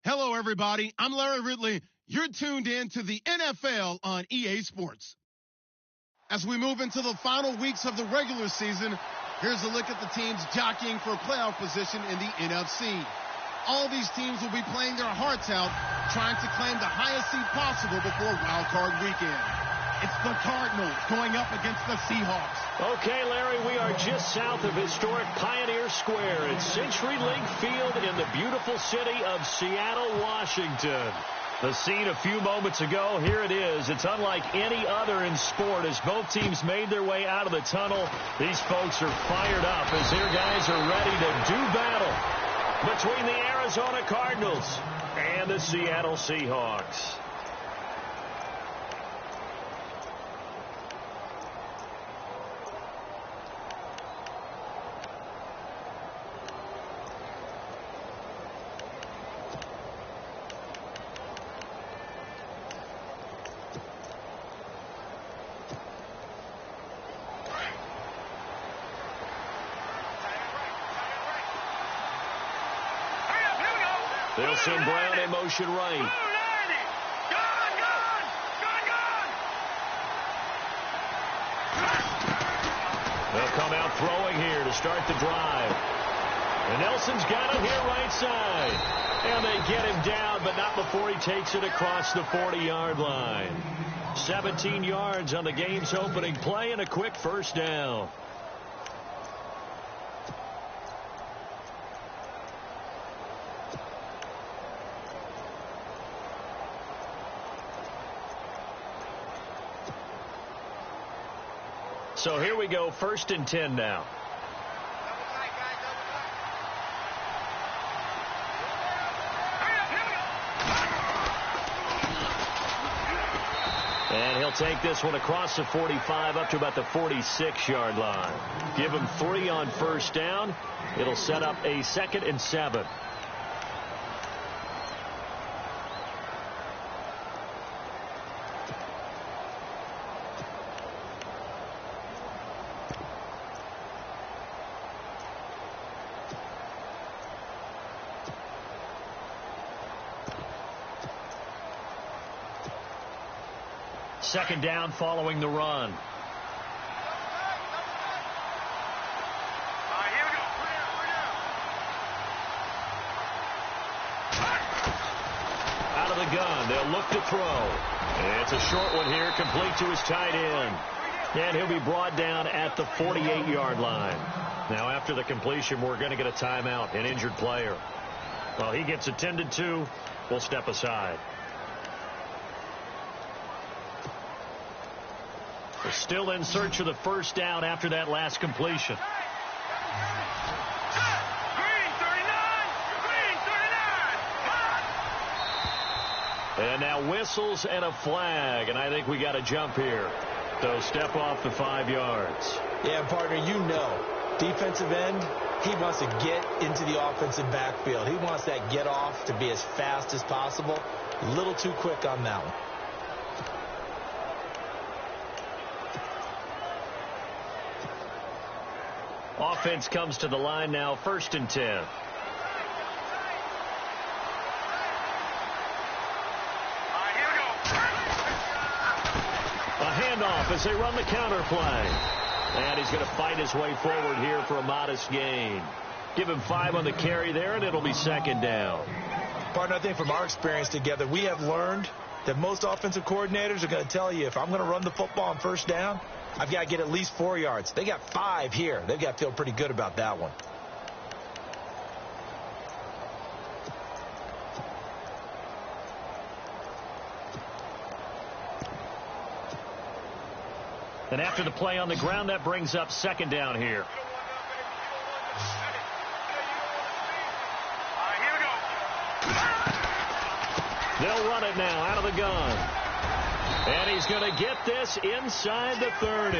Hello, everybody. I'm Larry Ridley. You're tuned in to the NFL on EA Sports. As we move into the final weeks of the regular season, here's a look at the teams jockeying for playoff position in the NFC. All these teams will be playing their hearts out, trying to claim the highest seed possible before Wild Card Weekend. It's the Cardinals going up against the Seahawks. Okay, Larry, we are just south of historic Pioneer Square at CenturyLink Field in the beautiful city of Seattle, Washington. The scene a few moments ago, here it is. It's unlike any other in sport as both teams made their way out of the tunnel. These folks are fired up as their guys are ready to do battle between the Arizona Cardinals and the Seattle Seahawks. They'll send Brown in motion right. They'll come out throwing here to start the drive. And Nelson's got it here right side. And they get him down, but not before he takes it across the 40-yard line. 17 yards on the game's opening play and a quick first down. So here we go, 1st and 10 now. And he'll take this one across the 45 up to about the 46-yard line. Give him 3 on first down. It'll set up a 2nd and 7. Second down following the run. Out of the gun. They'll look to throw. It's a short one here, complete to his tight end. And he'll be brought down at the 48-yard line. Now, after the completion, we're going to get a timeout, an injured player. Well, he gets attended to. We'll step aside. We're still in search of the first down after that last completion. And now whistles and a flag, and I think we got a jump here. So step off the 5 yards. Yeah, partner, you know, defensive end, he wants to get into the offensive backfield. He wants that get off to be as fast as possible. A little too quick on that one. Offense comes to the line now, 1st and 10. A handoff as they run the counter play. And he's going to fight his way forward here for a modest gain. Give him 5 on the carry there, and it'll be 2nd down. Partner, I think from our experience together, we have learned that most offensive coordinators are going to tell you, if I'm going to run the football on first down, I've got to get at least 4 yards. They got 5 here. They've got to feel pretty good about that one. And after the play on the ground, that brings up 2nd down here. They'll run it now out of the gun. And he's going to get this inside the 30.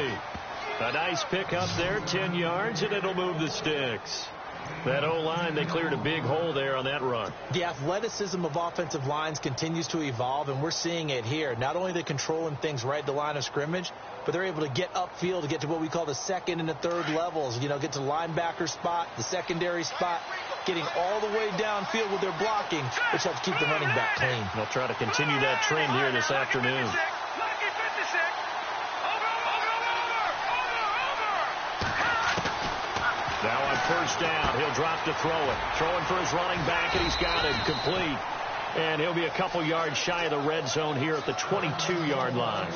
A nice pickup there, 10 yards, and it'll move the sticks. That O-line, they cleared a big hole there on that run. The athleticism of offensive lines continues to evolve, and we're seeing it here. Not only are they controlling things right at the line of scrimmage, but they're able to get upfield to get to what we call the second and the third levels. You know, get to the linebacker spot, the secondary spot, getting all the way downfield with their blocking, which helps keep the running back clean. They'll try to continue that trend here this afternoon. Now on first down, he'll drop to throw it. Throwing for his running back, and he's got it complete. And he'll be a couple yards shy of the red zone here at the 22-yard line.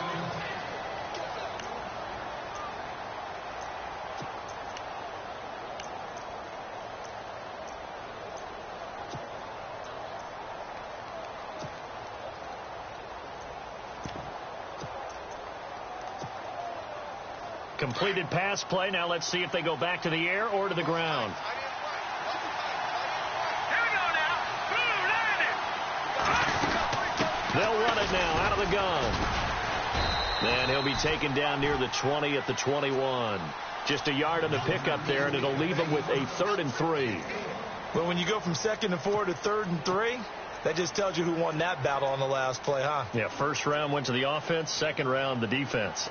Completed pass play. Now let's see if they go back to the air or to the ground. They'll run it now out of the gun. And he'll be taken down near the 20 at the 21. Just a yard on the pickup there, and it'll leave him with a 3rd and 3. But when you go from 2nd and 4 to 3rd and 3, that just tells you who won that battle on the last play, huh? Yeah, first round went to the offense, second round the defense.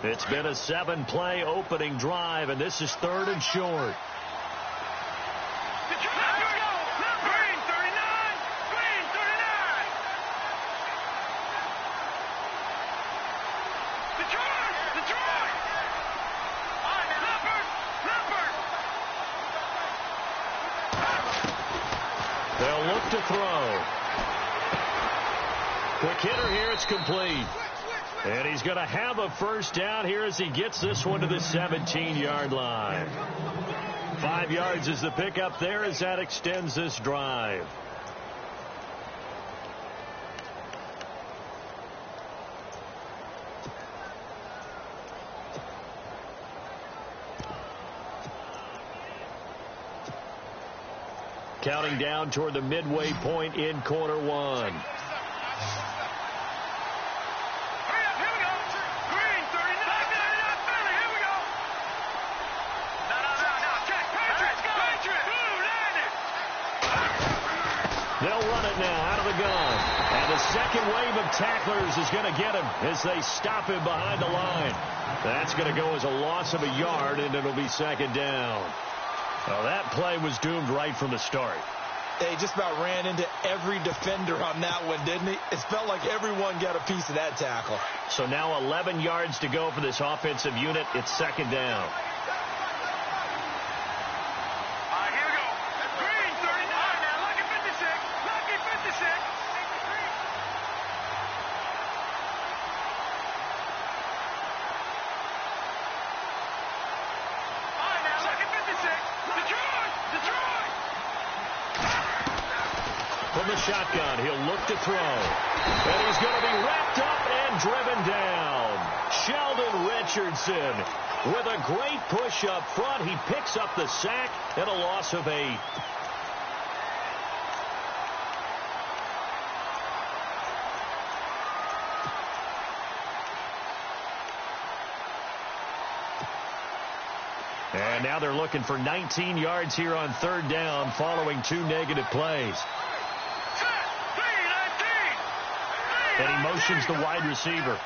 It's been a 7-play opening drive, and this is 3rd and short. They'll look to throw. Quick hitter here, it's complete. And he's going to have a first down here as he gets this one to the 17-yard line. 5 yards is the pickup there as that extends this drive. Counting down toward the midway point in quarter one. They'll run it now out of the gun. And the second wave of tacklers is going to get him as they stop him behind the line. That's going to go as a loss of a yard, and it'll be second down. Well, that play was doomed right from the start. They just about ran into every defender on that one, didn't he? It felt like everyone got a piece of that tackle. So now 11 yards to go for this offensive unit. It's second down. From the shotgun, he'll look to throw. And he's going to be wrapped up and driven down. Sheldon Richardson with a great push up front. He picks up the sack and a loss of 8. And now they're looking for 19 yards here on third down following 2 negative plays. And he motions the wide receiver.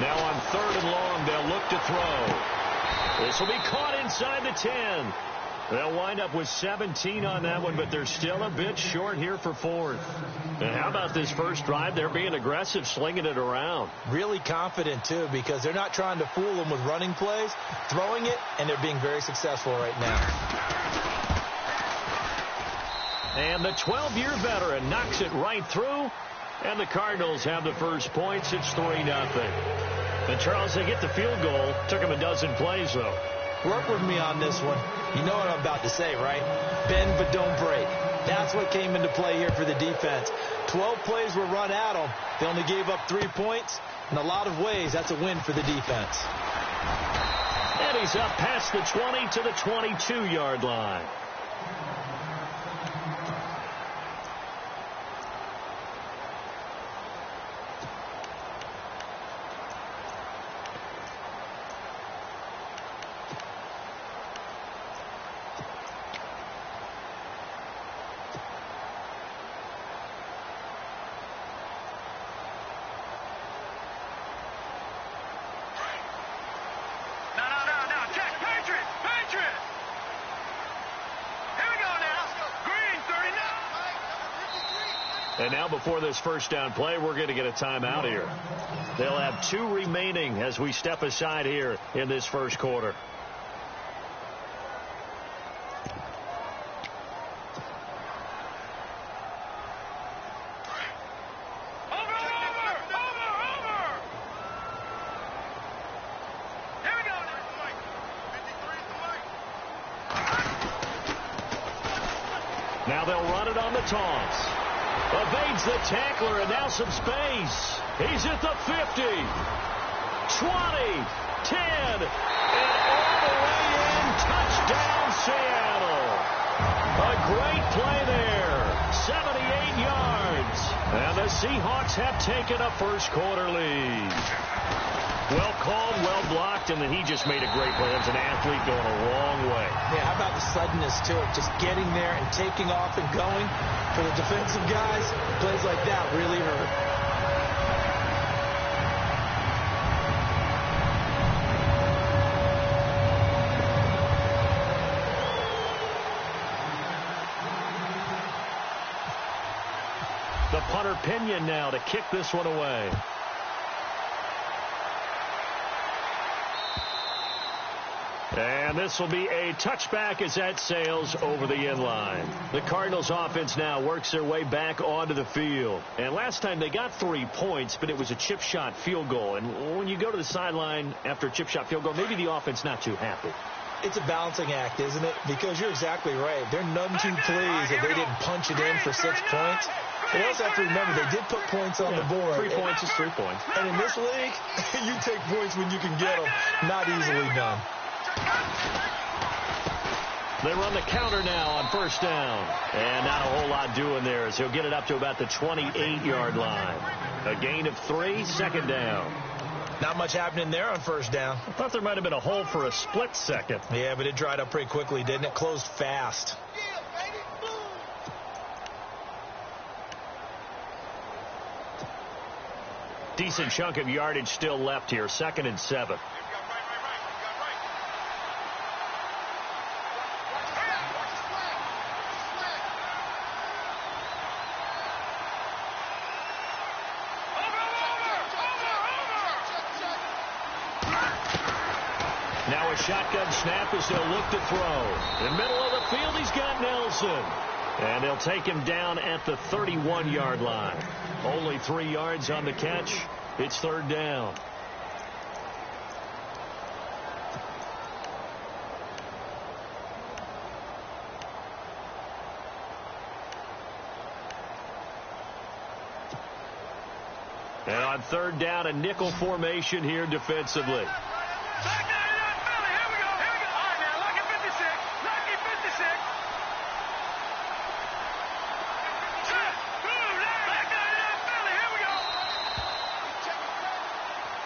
Now on 3rd and long, they'll look to throw. This will be caught inside the 10. They'll wind up with 17 on that one, but they're still a bit short here for 4th. And how about this first drive? They're being aggressive, slinging it around. Really confident, too, because they're not trying to fool them with running plays, throwing it, and they're being very successful right now. And the 12-year veteran knocks it right through, and the Cardinals have the first points. It's 3-0. And, Charles, they get the field goal. Took them a dozen plays, though. Work with me on this one. You know what I'm about to say, right? Bend but don't break. That's what came into play here for the defense. 12 plays were run at them. They only gave up 3 points. In a lot of ways, that's a win for the defense. And he's up past the 20 to the 22-yard line. And now before this first down play, we're going to get a timeout here. They'll have 2 remaining as we step aside here in this first quarter. Now they'll run it on the toss. Evades the tackler, and now some space. He's at the 50, 20, 10, and all the way in. Touchdown, Seattle. A great play there. 78 yards. And the Seahawks have taken a first quarter lead. Well called, well blocked, and then he just made a great play. As an athlete going a long way. Yeah, how about the suddenness to it? Just getting there and taking off and going. For the defensive guys, plays like that really hurt. The punter Pinion now to kick this one away. And this will be a touchback as that sails over the end line. The Cardinals offense now works their way back onto the field. And last time they got 3 points, but it was a chip shot field goal. And when you go to the sideline after a chip shot field goal, maybe the offense not too happy. It's a balancing act, isn't it? Because you're exactly right. They're none too pleased that they didn't punch it in for 6 points. But you also have to remember, they did put points on the board. 3 points is 3 points. And in this league, you take points when you can get them. Not easily done. They run the counter now on first down. And not a whole lot doing there as he'll get it up to about the 28-yard line. A gain of 3, second down. Not much happening there on first down. I thought there might have been a hole for a split second. Yeah, but it dried up pretty quickly, didn't it? Closed fast. Decent chunk of yardage still left here. 2nd and 7. Now a shotgun snap as they'll look to throw. In the middle of the field, he's got Nelson. And they'll take him down at the 31-yard line. Only 3 yards on the catch. It's third down. And on third down, a nickel formation here defensively.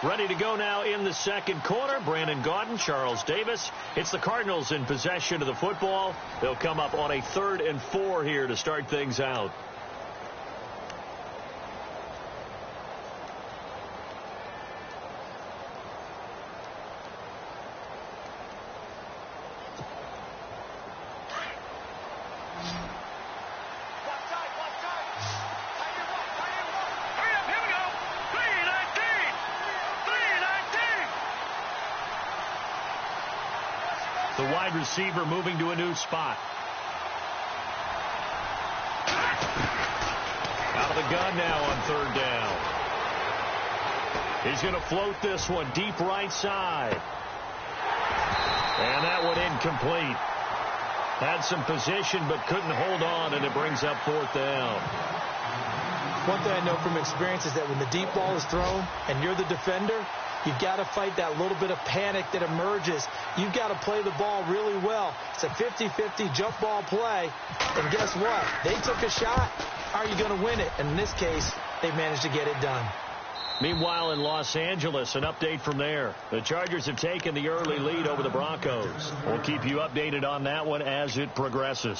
Ready to go now in the second quarter. Brandon Gaudin, Charles Davis. It's the Cardinals in possession of the football. They'll come up on a 3rd and 4 here to start things out. The wide receiver moving to a new spot. Out of the gun now on third down. He's going to float this one deep right side. And that one incomplete. Had some position but couldn't hold on, and it brings up fourth down. One thing I know from experience is that when the deep ball is thrown and you're the defender, you've got to fight that little bit of panic that emerges. You've got to play the ball really well. It's a 50-50 jump ball play. And guess what? They took a shot. How are you going to win it? And in this case, they managed to get it done. Meanwhile, in Los Angeles, an update from there. The Chargers have taken the early lead over the Broncos. We'll keep you updated on that one as it progresses.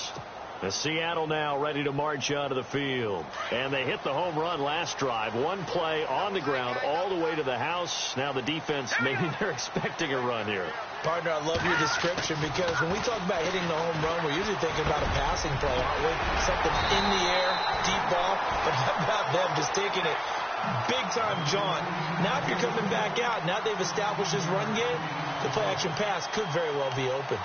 The Seattle now ready to march out of the field. And they hit the home run last drive. One play on the ground all the way to the house. Now the defense, maybe they're expecting a run here. Partner, I love your description because when we talk about hitting the home run, we're usually thinking about a passing play, aren't we? Something in the air, deep ball. But how about them just taking it big-time jaunt? Now if you're coming back out, now they've established this run game, the play-action pass could very well be open.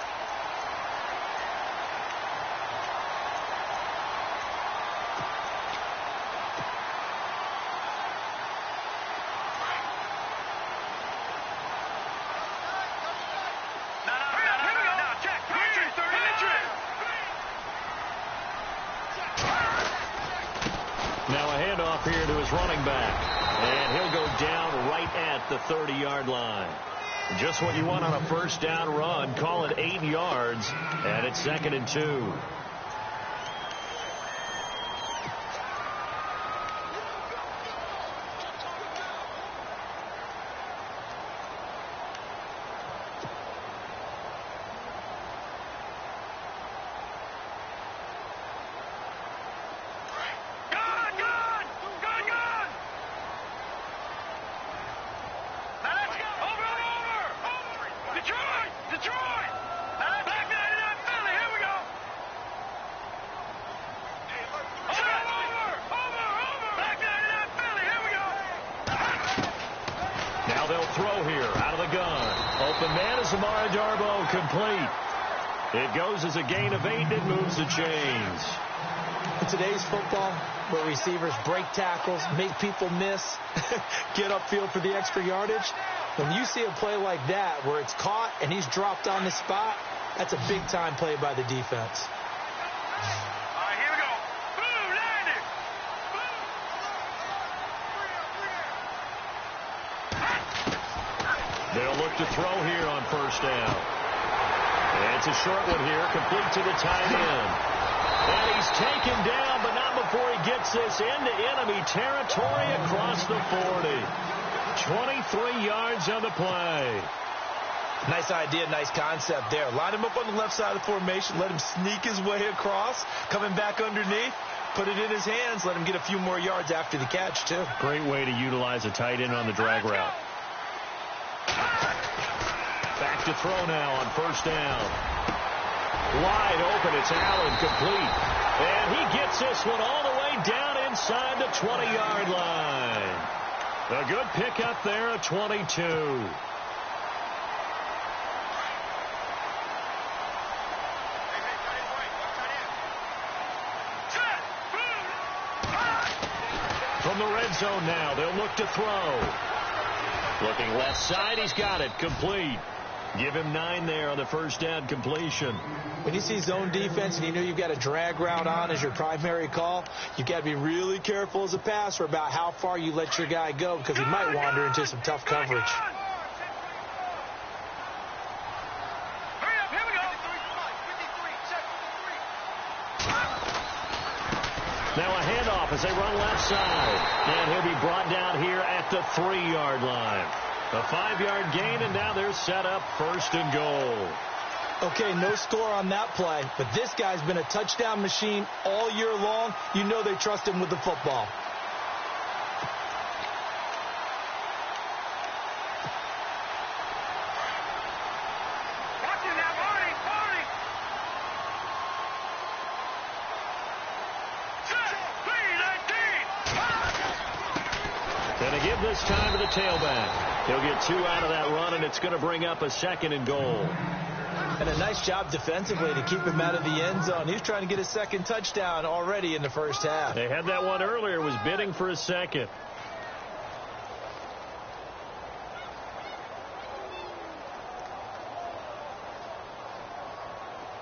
Now a handoff here to his running back. And he'll go down right at the 30-yard line. Just what you want on a first down run. Call it 8 yards. And it's 2nd and 2. Now they'll throw here out of the gun. Open man is Amara Darboh, complete. It goes as a gain of 8. It moves the chains. In today's football, where receivers break tackles, make people miss, get upfield for the extra yardage, when you see a play like that where it's caught and he's dropped on the spot, that's a big-time play by the defense. They'll look to throw here on first down. And it's a short one here, complete to the tight end. And he's taken down, but not before he gets this into enemy territory across the 40. 23 yards on the play. Nice idea, nice concept there. Line him up on the left side of the formation, let him sneak his way across, coming back underneath, put it in his hands, let him get a few more yards after the catch, too. Great way to utilize a tight end on the drag route. Back to throw now on first down. Wide open, it's Allen, complete. And he gets this one all the way down inside the 20-yard line. A good pickup there at 22. From the red zone now, they'll look to throw. Looking left side, he's got it, complete. Give him 9 there on the first down completion. When you see zone defense and you know you've got a drag route on as your primary call, you've got to be really careful as a passer about how far you let your guy go because he might wander into some tough coverage. Now a handoff as they run left side. And he'll be brought down here at the 3-yard line. A 5-yard gain, and now they're set up first and goal. Okay, no score on that play, but this guy's been a touchdown machine all year long. You know they trust him with the football. And to give this time to the tailback. He'll get 2 out of that run, and it's going to bring up a 2nd and goal. And a nice job defensively to keep him out of the end zone. He was trying to get a second touchdown already in the first half. They had that one earlier, was bidding for a second.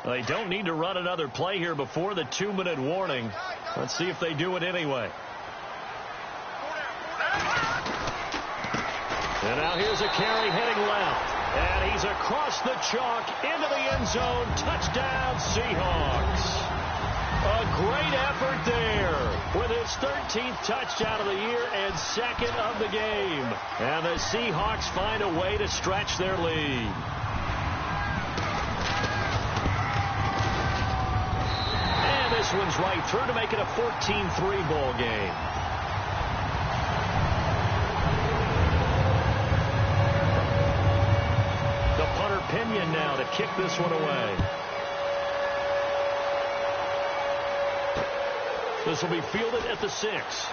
Well, they don't need to run another play here before the 2-minute warning. Let's see if they do it anyway. And now here's a carry heading left. And he's across the chalk into the end zone. Touchdown, Seahawks. A great effort there with his 13th touchdown of the year and second of the game. And the Seahawks find a way to stretch their lead. And this one's right through to make it a 14-3 ball game. The punter Pinion now to kick this one away. This will be fielded at the 6.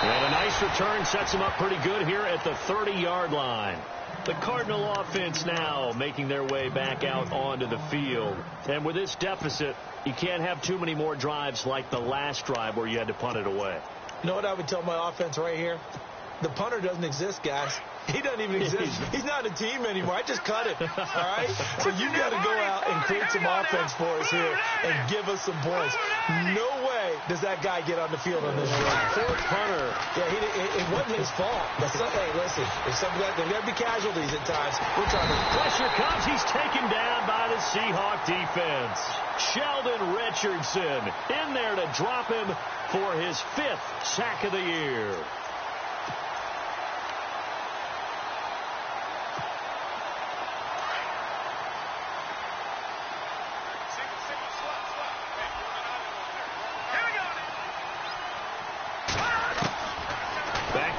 And a nice return sets him up pretty good here at the 30-yard line. The Cardinal offense now making their way back out onto the field. And with this deficit, you can't have too many more drives like the last drive where you had to punt it away. You know what I would tell my offense right here? The punter doesn't exist, guys. He doesn't even exist. He's not a team anymore. I just cut it. All right? So you got to go out and create some offense for us here and give us some points. No way does that guy get on the field on this drive. Fourth punter. Yeah, it wasn't his fault. But hey, listen, there's got to be casualties at times. We're trying to. Pressure comes. He's taken down by the Seahawk defense. Sheldon Richardson in there to drop him for his 5th sack of the year.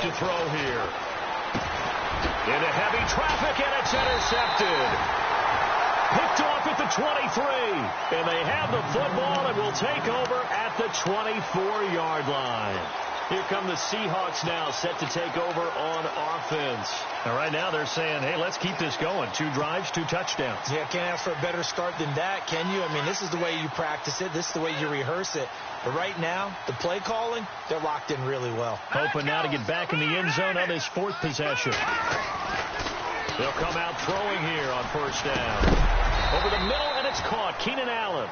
To throw here. Into heavy traffic, and it's intercepted. Picked off at the 23. And they have the football and will take over at the 24-yard line. Here come the Seahawks now, set to take over on offense. And right now they're saying, hey, let's keep this going. 2 drives, 2 touchdowns. Yeah, can't ask for a better start than that, can you? I mean, this is the way you practice it. This is the way you rehearse it. But right now, the play calling, they're locked in really well. Hoping now to get back in the end zone on his 4th possession. They'll come out throwing here on first down. Over the middle, and it's caught. Keenan Allen.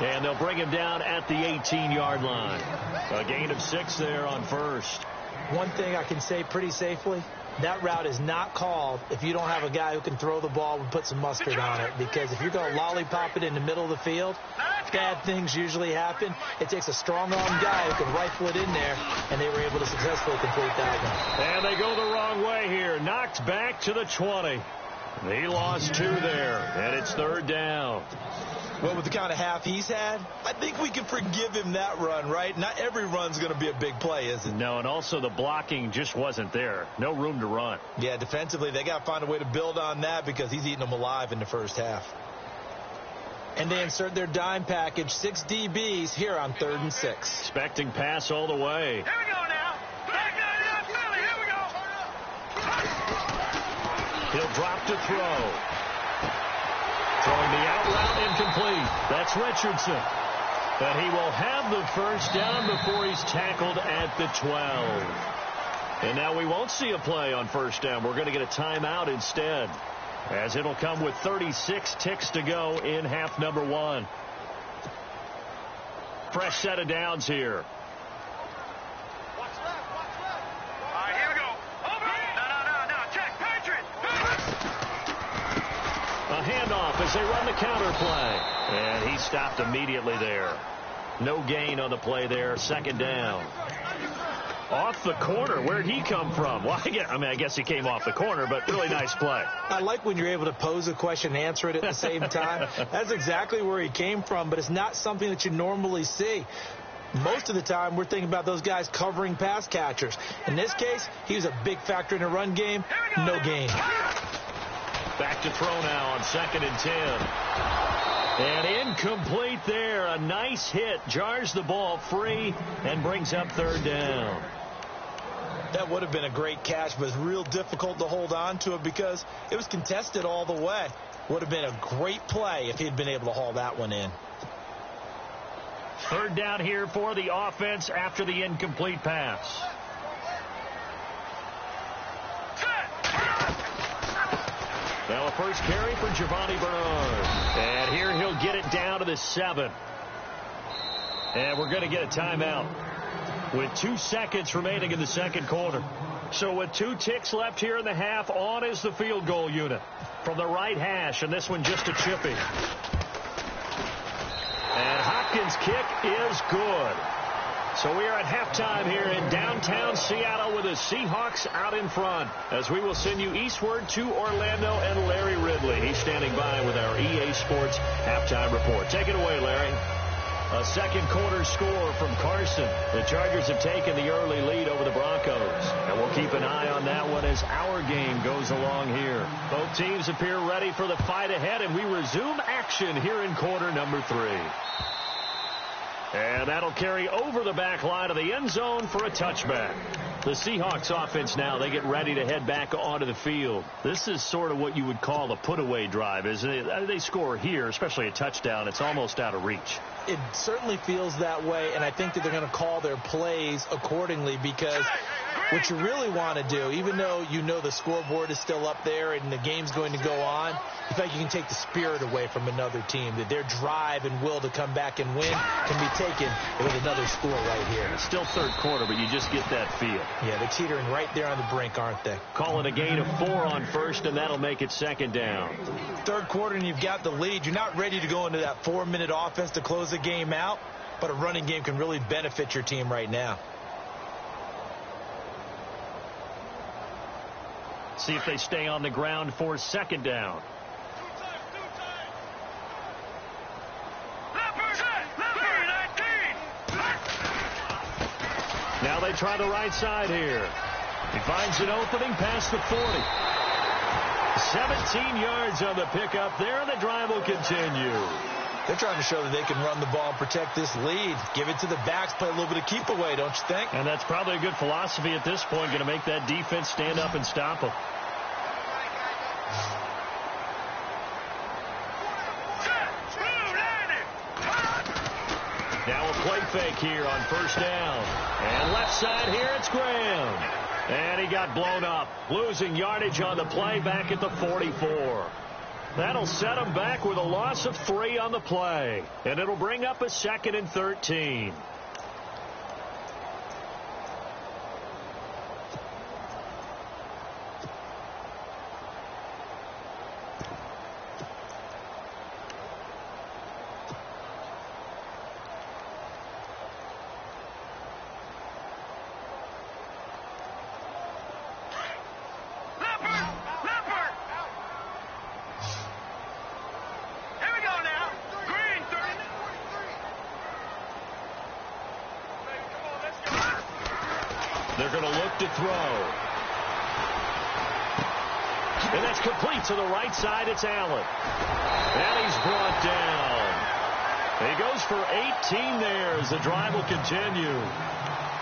And they'll bring him down at the 18-yard line. A gain of 6 there on first. One thing I can say pretty safely, that route is not called if you don't have a guy who can throw the ball and put some mustard on it. Because if you're going to lollipop it in the middle of the field, bad things usually happen. It takes a strong-arm guy who can rifle it in there, and they were able to successfully complete that one. And they go the wrong way here. Knocked back to the 20. He lost 2 there, and it's 3rd down. Well, with the kind of half he's had, I think we can forgive him that run, right? Not every run's going to be a big play, is it? No, and also the blocking just wasn't there. No room to run. Yeah, defensively, they got to find a way to build on that because he's eating them alive in the first half. And they insert their dime package, 6 DBs here on 3rd and 6. Expecting pass all the way. Here we go now. Here we go. He'll drop to throw. Throwing the out route incomplete. That's Richardson. And he will have the first down before he's tackled at the 12. And now we won't see a play on first down. We're going to get a timeout instead, as it'll come with 36 ticks to go in half number 1. Fresh set of downs here. Watch left. All right, here we go. Over. No. Check. Patriot. A handoff as they run the counter play. And he stopped immediately there. No gain on the play there. 2nd down. Off the corner. Where'd he come from? Well, I guess he came off the corner, but really nice play. I like when you're able to pose a question and answer it at the same time. That's exactly where he came from, but it's not something that you normally see. Most of the time, we're thinking about those guys covering pass catchers. In this case, he was a big factor in the run game. No gain. Back to throw now on 2nd and 10. And incomplete there. A nice hit. Jars the ball free and brings up 3rd down. That would have been a great catch, but it's real difficult to hold on to it because it was contested all the way. Would have been a great play if he had been able to haul that one in. 3rd down here for the offense after the incomplete pass. Now a first carry for Giovanni Bernard. And here he'll get it down to the 7. And we're going to get a timeout with 2 seconds remaining in the second quarter. So with 2 ticks left here in the half, on is the field goal unit from the right hash, and this one just a chippy. And Hopkins' kick is good. So we are at halftime here in downtown Seattle with the Seahawks out in front, as we will send you eastward to Orlando and Larry Ridley. He's standing by with our EA Sports halftime report. Take it away, Larry. A second quarter score from Carson. The Chargers have taken the early lead over the Broncos. And we'll keep an eye on that one as our game goes along here. Both teams appear ready for the fight ahead, and we resume action here in quarter number 3. And that'll carry over the back line of the end zone for a touchback. The Seahawks offense now, they get ready to head back onto the field. This is sort of what you would call a put-away drive, isn't it? They score here, especially a touchdown. It's almost out of reach. It certainly feels that way, and I think that they're going to call their plays accordingly, because what you really want to do, even though you know the scoreboard is still up there and the game's going to go on, you feel like you can take the spirit away from another team, that their drive and will to come back and win can be taken with another score right here. It's still third quarter, but you just get that feel. Yeah, they're teetering right there on the brink, aren't they? Call it a gain of 4 on first, and that'll make it second down. Third quarter, and you've got the lead. You're not ready to go into that 4-minute offense to close the game out, but a running game can really benefit your team right now. See if they stay on the ground for second down. Now they try the right side here. He finds an opening past the 40. 17 yards on the pickup there, and the drive will continue. They're trying to show that they can run the ball and protect this lead. Give it to the backs, play a little bit of keep away, don't you think? And that's probably a good philosophy at this point, going to make that defense stand up and stop them. Now a play fake here on first down. And left side here, it's Graham. And he got blown up, losing yardage on the play back at the 44. That'll set him back with a loss of 3 on the play. And it'll bring up a 2nd and 13. They're going to look to throw. And that's complete to the right side. It's Allen. And he's brought down. He goes for 18 there as the drive will continue.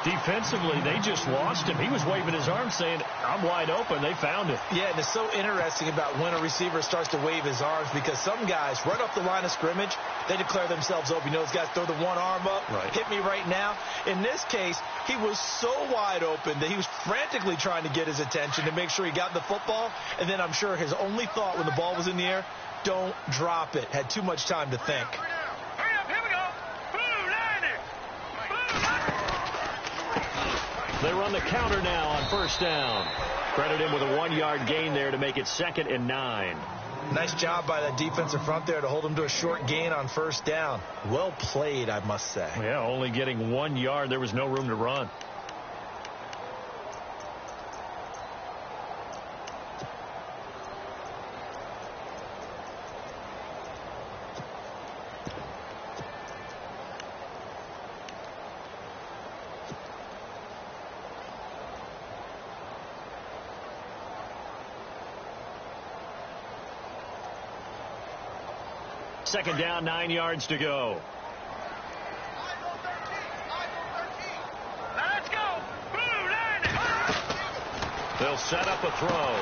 Defensively, they just lost him. He was waving his arms saying, I'm wide open. They found it. Yeah, and it's so interesting about when a receiver starts to wave his arms, because some guys, right off the line of scrimmage, they declare themselves open. You know, those guys throw the one arm up, right. Hit me right now. In this case, he was so wide open that he was frantically trying to get his attention to make sure he got the football. And then I'm sure his only thought when the ball was in the air, don't drop it. Had too much time to think. They run the counter now on first down. Credit him with a 1-yard gain there to make it 2nd and 9. Nice job by that defensive front there to hold him to a short gain on first down. Well played, I must say. Yeah, only getting 1 yard. There was no room to run. Second down, 9 yards to go. Let's go. They'll set up a throw.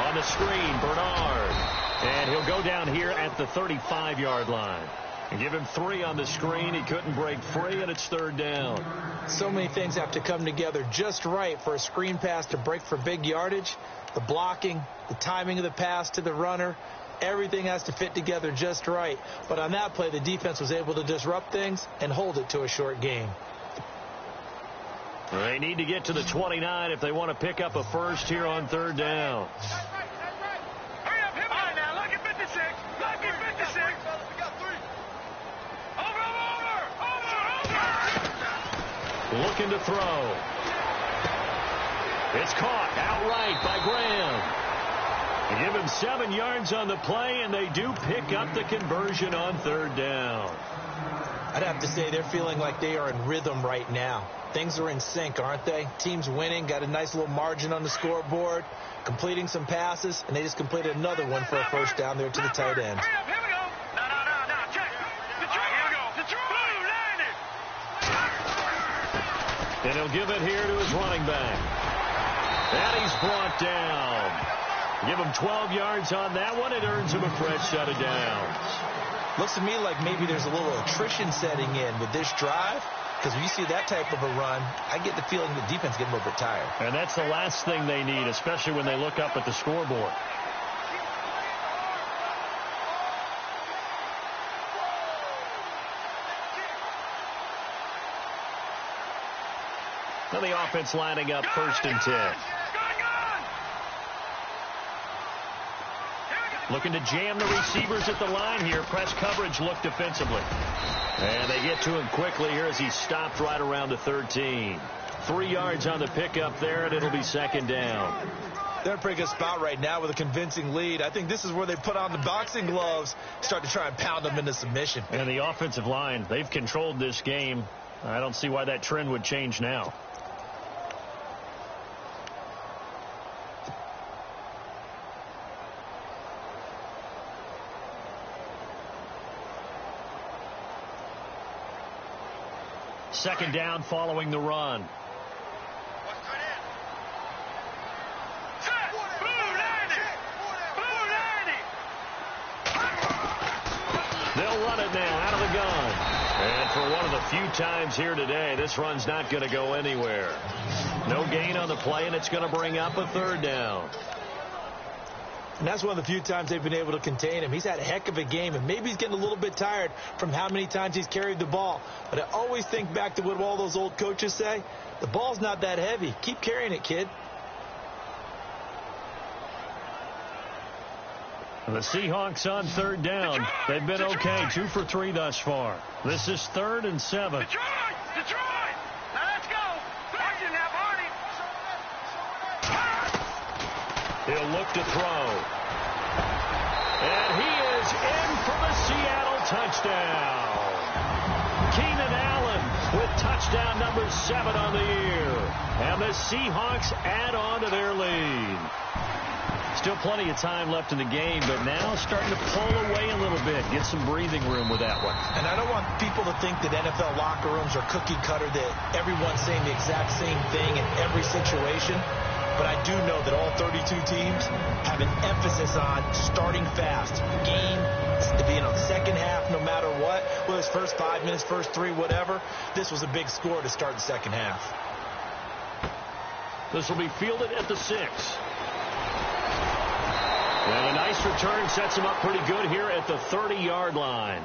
On the screen, Bernard. And he'll go down here at the 35-yard line. And give him 3 on the screen. He couldn't break free, and it's 3rd down. So many things have to come together just right for a screen pass to break for big yardage. The blocking, the timing of the pass to the runner, everything has to fit together just right. But on that play, the defense was able to disrupt things and hold it to a short gain. They need to get to the 29 if they want to pick up a first here on third down. Hurry up, hit me now. Look at 56. Look at 56. Over. Looking to throw. It's caught outright by Graham. They give him 7 yards on the play, and they do pick up the conversion on third down. I'd have to say they're feeling like they are in rhythm right now. Things are in sync, aren't they? Team's winning, got a nice little margin on the scoreboard, completing some passes, and they just completed another one for a first down there to the tight end. Hurry up, here we go. No, check. Detroit, here we go. Detroit, landed. And he'll give it here to his running back. And he's brought down. Give him 12 yards on that one. It earns him a fresh set of downs. Looks to me like maybe there's a little attrition setting in with this drive, because when you see that type of a run, I get the feeling the defense getting a little bit tired. And that's the last thing they need, especially when they look up at the scoreboard. Now the offense lining up first and 10. Looking to jam the receivers at the line here. Press coverage look defensively. And they get to him quickly here as he stopped right around the 13. 3 yards on the pickup there, and it'll be second down. They're in a pretty good spot right now with a convincing lead. I think this is where they put on the boxing gloves, start to try and pound them into submission. And the offensive line, they've controlled this game. I don't see why that trend would change now. Second down following the run. They'll run it now out of the gun. And for one of the few times here today, this run's not going to go anywhere. No gain on the play, and it's going to bring up a third down. And that's one of the few times they've been able to contain him. He's had a heck of a game, and maybe he's getting a little bit tired from how many times he's carried the ball. But I always think back to what all those old coaches say. The ball's not that heavy. Keep carrying it, kid. The Seahawks on third down. They've been okay. 2 for 3 thus far. This is 3rd and 7. Detroit! Now let's go! Watch it now, Barney! He'll look to throw. And he is in for the Seattle touchdown. Keenan Allen with touchdown number 7 on the year. And the Seahawks add on to their lead. Still plenty of time left in the game, but now starting to pull away a little bit. Get some breathing room with that one. And I don't want people to think that NFL locker rooms are cookie cutter, that everyone's saying the exact same thing in every situation. But I do know that all 32 teams have an emphasis on starting fast. Game to be in the second half no matter what. Whether it's first 5 minutes, first 3, whatever. This was a big score to start the second half. This will be fielded at the 6. And a nice return sets them up pretty good here at the 30-yard line.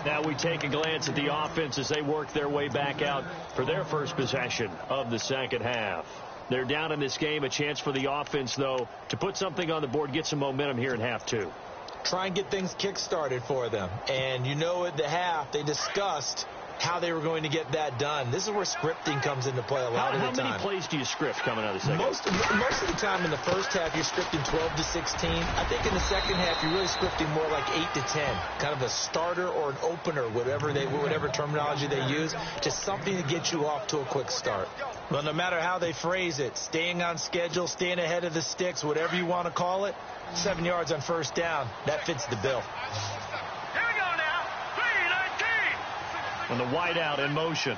Now we take a glance at the offense as they work their way back out for their first possession of the second half. They're down in this game. A chance for the offense, though, to put something on the board, get some momentum here in half 2. Try and get things kick-started for them. And you know at the half they discussed how they were going to get that done. This is where scripting comes into play a lot of the time. How many plays do you script coming out of the second? Most of the time in the first half, you're scripting 12 to 16. I think in the second half, you're really scripting more like 8 to 10. Kind of a starter or an opener, whatever terminology they use. Just something to get you off to a quick start. Well, no matter how they phrase it, staying on schedule, staying ahead of the sticks, whatever you want to call it, 7 yards on first down, that fits the bill. And the wideout in motion.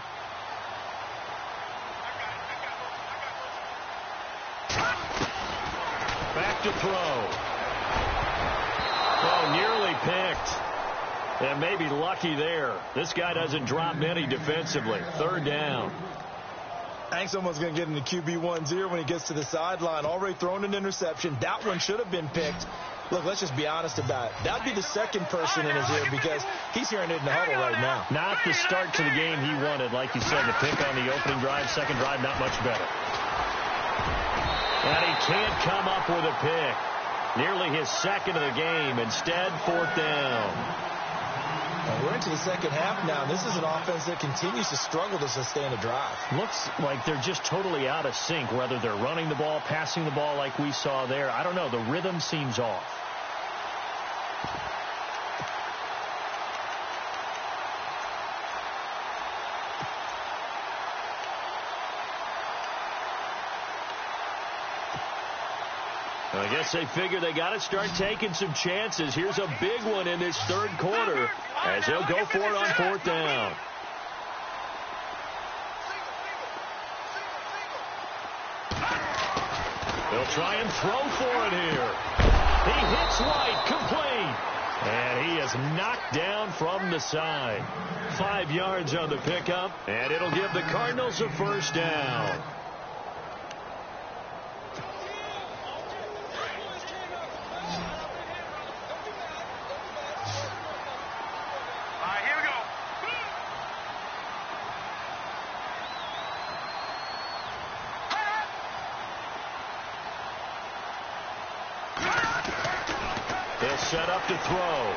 Back to throw. Oh, nearly picked. And maybe lucky there. This guy doesn't drop many defensively. 3rd down. I think someone's going to get in the QB1's ear when he gets to the sideline. Already thrown an interception. That one should have been picked. Look, let's just be honest about it. That would be the second person in his ear because he's hearing it in the huddle right now. Not the start to the game he wanted. Like you said, the pick on the opening drive, second drive, not much better. And he can't come up with a pick. Nearly his second of the game. Instead, fourth down. We're into the second half now. This is an offense that continues to struggle to sustain a drive. Looks like they're just totally out of sync, whether they're running the ball, passing the ball like we saw there. I don't know. The rhythm seems off. I guess they figure they got to start taking some chances. Here's a big one in this third quarter as they'll go for it on fourth down. They'll try and throw for it here. He hits White, complete. And he is knocked down from the side. 5 yards on the pickup, and it'll give the Cardinals a first down. Set up to throw.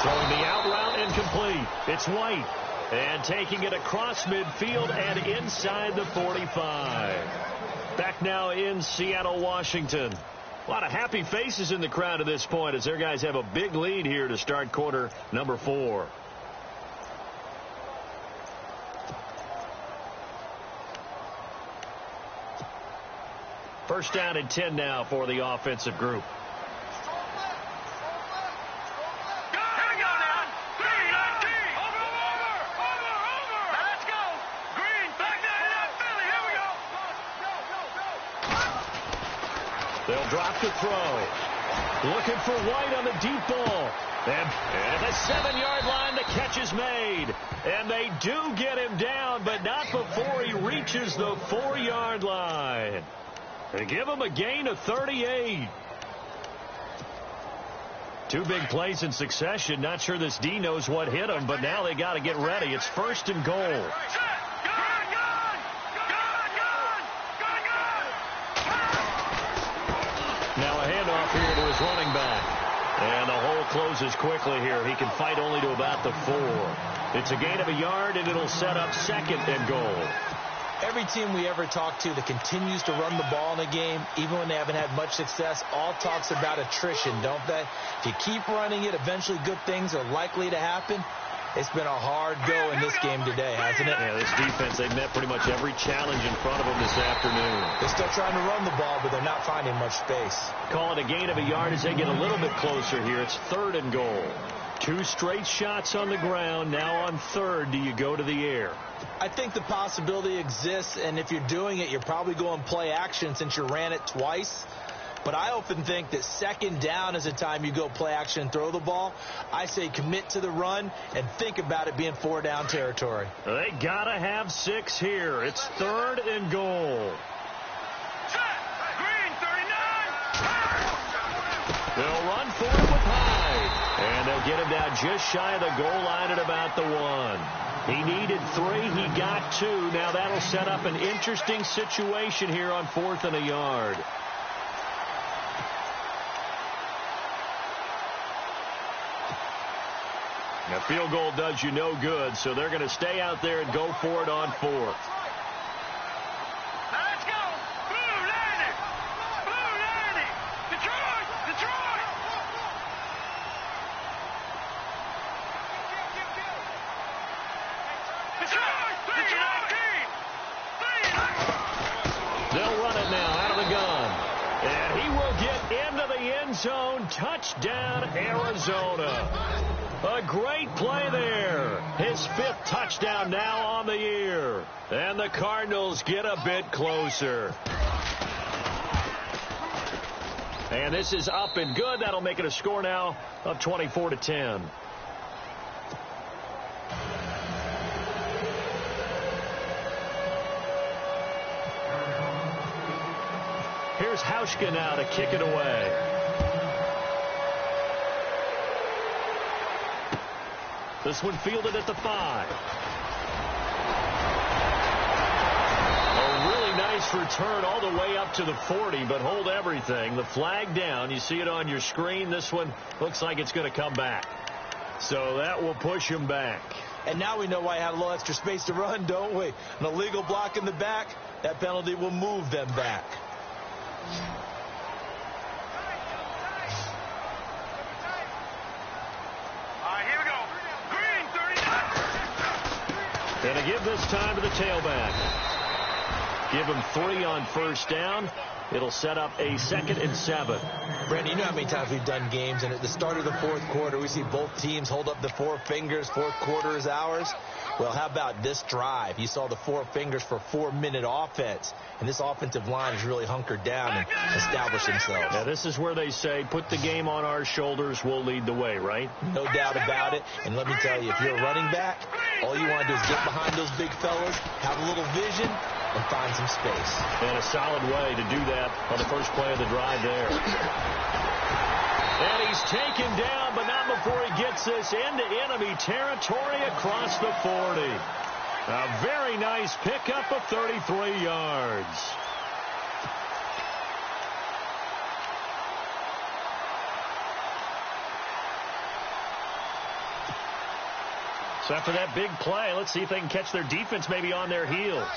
Throwing the out route incomplete. It's White. And taking it across midfield and inside the 45. Back now in Seattle, Washington. A lot of happy faces in the crowd at this point as their guys have a big lead here to start quarter number 4. First down and 10 now for the offensive group. They'll drop the throw. Looking for White on the deep ball. And at the 7-yard line, the catch is made. And they do get him down, but not before he reaches the 4-yard line. They give him a gain of 38. 2 big plays in succession. Not sure this D knows what hit him, but now they got to get ready. It's first and goal. Now a handoff here to his running back. And the hole closes quickly here. He can fight only to about the 4. It's a gain of a yard, and it'll set up second and goal. Every team we ever talk to that continues to run the ball in a game, even when they haven't had much success, all talks about attrition, don't they? If you keep running it, eventually good things are likely to happen. It's been a hard go in this game today, hasn't it? Yeah, this defense, they've met pretty much every challenge in front of them this afternoon. They're still trying to run the ball, but they're not finding much space. Call it a gain of a yard as they get a little bit closer here. It's third and goal. 2 straight shots on the ground. Now on third, do you go to the air? I think the possibility exists, and if you're doing it, you're probably going play action since you ran it twice. But I often think that second down is the time you go play action and throw the ball. I say commit to the run and think about it being 4-down territory. They got to have 6 here. It's third and goal. Green, 39. They'll run for it with Hyde. And they'll get him down just shy of the goal line at about the 1. He needed 3. He got 2. Now that'll set up an interesting situation here on 4th and a yard. Now, field goal does you no good, so they're going to stay out there and go for it on 4th. Now let's go. Blue landing. Blue landing. Detroit. Detroit. Detroit. They'll run it now out of the gun. And he will get into the end zone. Touchdown, Arizona. A great play there. His 5th touchdown now on the year. And the Cardinals get a bit closer. And this is up and good. That'll make it a score now of 24-10. Hauschka now to kick it away. This one fielded at the 5. A really nice return all the way up to the 40, but hold everything. The flag down. You see it on your screen. This one looks like it's going to come back. So that will push him back. And now we know why I had a little extra space to run, don't we? An illegal block in the back, that penalty will move them back. Here we go. Green, 39. And to give this time to the tailback. Give him 3 on first down. It'll set up a 2nd and 7. Brandon, you know how many times we've done games, and at the start of the fourth quarter, we see both teams hold up the 4 fingers, fourth quarter is ours. Well, how about this drive? You saw the 4 fingers for 4-minute offense, and this offensive line has really hunkered down and established themselves. Now, this is where they say, put the game on our shoulders, we'll lead the way, right? No doubt about it, and let me tell you, if you're a running back, all you want to do is get behind those big fellas, have a little vision, and find some space. And a solid way to do that on the first play of the drive there. And he's taken down, but not before he gets this into enemy territory across the 40. A very nice pickup of 33 yards. So after that big play, let's see if they can catch their defense maybe on their heels.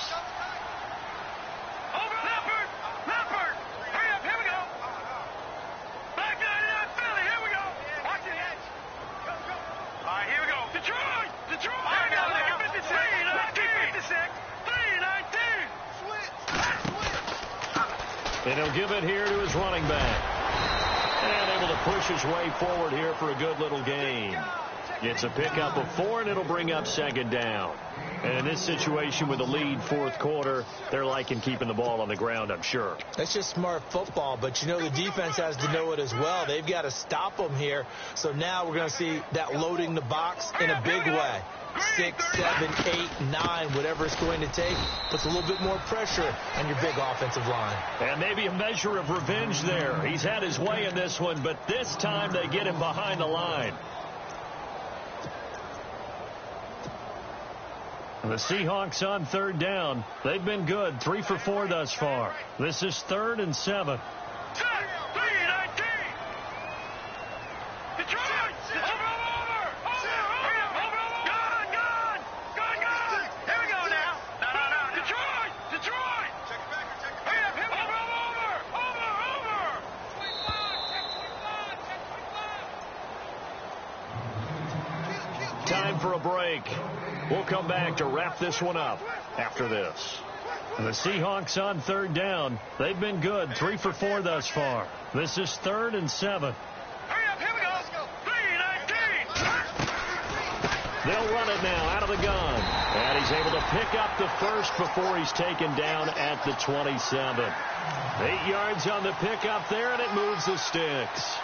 And he'll give it here to his running back. And able to push his way forward here for a good little gain. It's a pickup of 4, and it'll bring up 2nd down. And in this situation with a lead fourth quarter, they're liking keeping the ball on the ground, I'm sure. That's just smart football, but you know the defense has to know it as well. They've got to stop them here. So now we're going to see that loading the box in a big way. 6, 7, 8, 9, whatever it's going to take, puts a little bit more pressure on your big offensive line. And maybe a measure of revenge there. He's had his way in this one, but this time they get him behind the line. The Seahawks on 3rd down. They've been good, 3 for 4 thus far. This is 3rd and 7. Time for a break. We'll come back to wrap this one up after this. The Seahawks on 3rd down. They've been good, 3 for 4 thus far. This is 3rd and 7. They'll run it now out of the gun. And he's able to pick up the first before he's taken down at the 27. 8 yards on the pickup there, and it moves the sticks.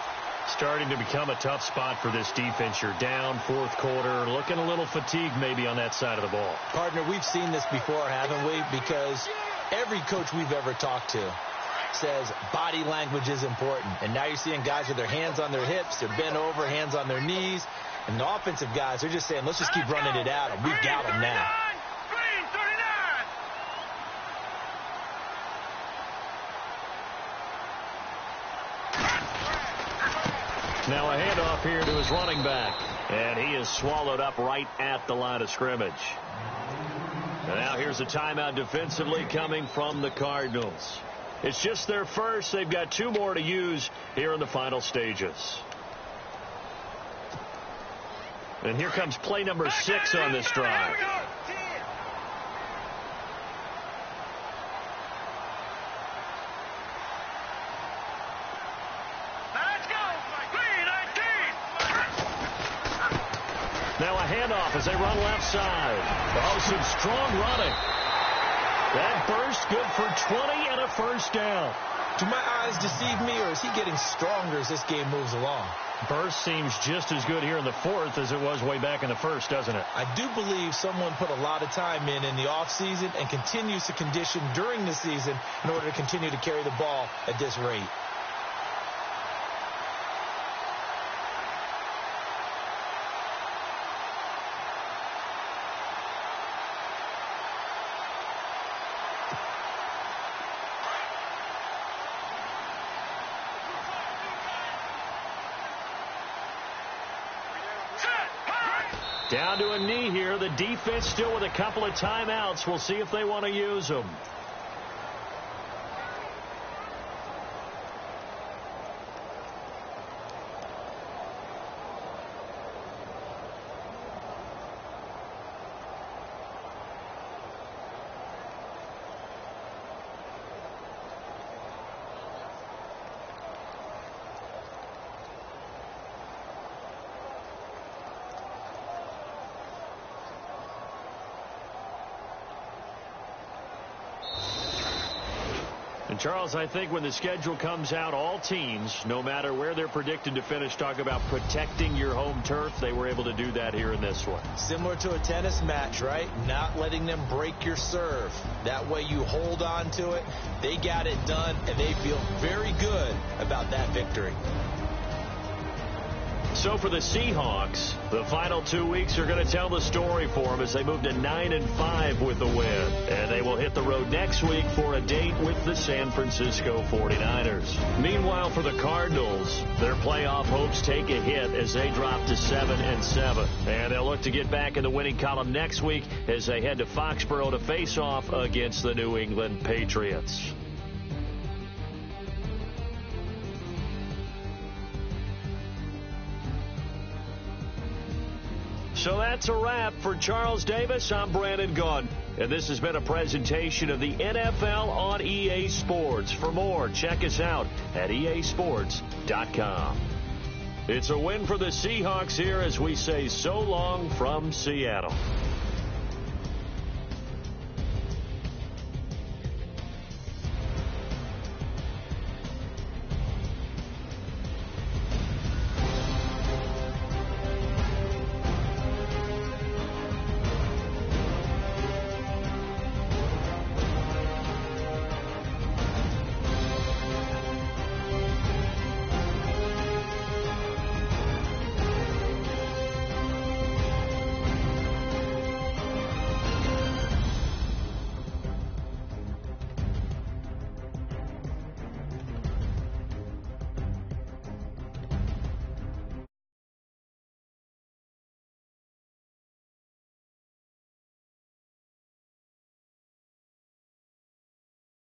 Starting to become a tough spot for this defense. You're down fourth quarter, looking a little fatigued maybe on that side of the ball. Partner, we've seen this before, haven't we? Because every coach we've ever talked to says body language is important. And now you're seeing guys with their hands on their hips, they're bent over, hands on their knees. And the offensive guys are just saying, let's just keep running it at them. We've got them now. Now a handoff here to his running back. And he is swallowed up right at the line of scrimmage. And now here's a timeout defensively coming from the Cardinals. It's just their first. They've got 2 more to use here in the final stages. And here comes play number 6 on this drive. Now a handoff as they run left side. Oh, some strong running. That burst good for 20 and a first down. Do my eyes deceive me, or is he getting stronger as this game moves along? Burst seems just as good here in the fourth as it was way back in the first, doesn't it? I do believe someone put a lot of time in the offseason and continues to condition during the season in order to continue to carry the ball at this rate. Down to a knee here. The defense still with a couple of timeouts. We'll see if they want to use them. And Charles, I think when the schedule comes out, all teams, no matter where they're predicted to finish, talk about protecting your home turf. They were able to do that here in this one. Similar to a tennis match, right? Not letting them break your serve. That way you hold on to it. They got it done, and they feel very good about that victory. So for the Seahawks, the final 2 weeks are going to tell the story for them as they move to 9-5 with the win. And they will hit the road next week for a date with the San Francisco 49ers. Meanwhile, for the Cardinals, their playoff hopes take a hit as they drop to 7-7. And they'll look to get back in the winning column next week as they head to Foxborough to face off against the New England Patriots. So that's a wrap. For Charles Davis, I'm Brandon Gunn. And this has been a presentation of the NFL on EA Sports. For more, check us out at easports.com. It's a win for the Seahawks here as we say so long from Seattle.